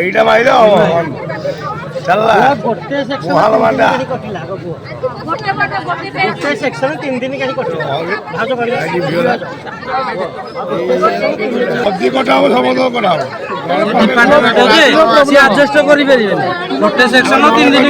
এইটা মাইলে চাল্লা মহাল মান্ডা সবজি কটা হবো সমস্ত কটা হবো আডজস্ট করে পারিবেন গোটে সেকশন 3 দিন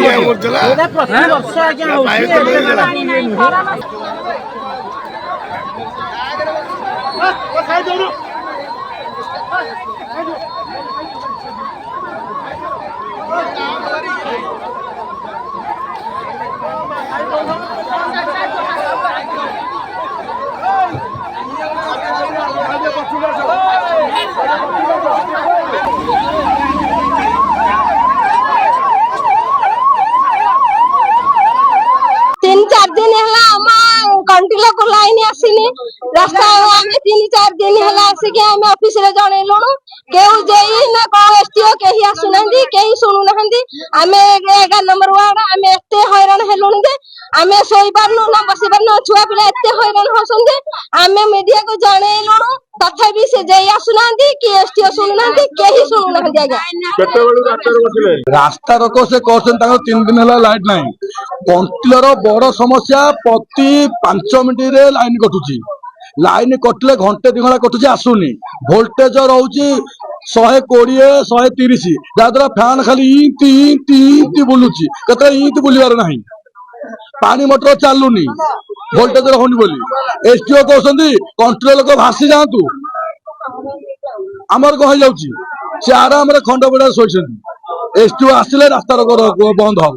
कंटिला को लाइन आसीनी रास्ता आमे 3-4 दिन हला आसी आमे ऑफिस रे जणैलुनु केहू जेई ना को एसटीओ केही आसुनांदी केही सुनु नहंदी आमे 11 नंबर वार्ड आमे एते हैरान हेलुनु जे आमे सोई पारनु ना बसी पारनु छुआ पिला एते हैरान होसंदी आमे मीडिया को जणैलुनु तथापि से जेई आसुनांदी कि एसटीओ सुनु नहंदी केही सुनु नहंदी आज्ञा केते बेलु रास्ता रे बसिले रास्ता रोको से कहसन ताको 3 दिन हला लाइट नाही कंटिलर बड़ समस्या प्रति 5 मिनिट रे लाइन कटुची लाइन कटले घंटे 2 घंटा कटुची आसुनी वोल्टेज रहउची 120 130 जाद्रा फैन खाली इंती इंती इंती बुलुची कतरा इंती बुलिवार नाही पानी मोटर चालुनी वोल्टेज रहउनी बोली एसटीओ कहसंदी कंट्रोल को भासी जातु हमर कहि जाउची से आराम रे खंड बडा सोइछंदी एसटीओ आसिले रास्ता रो बंद हो।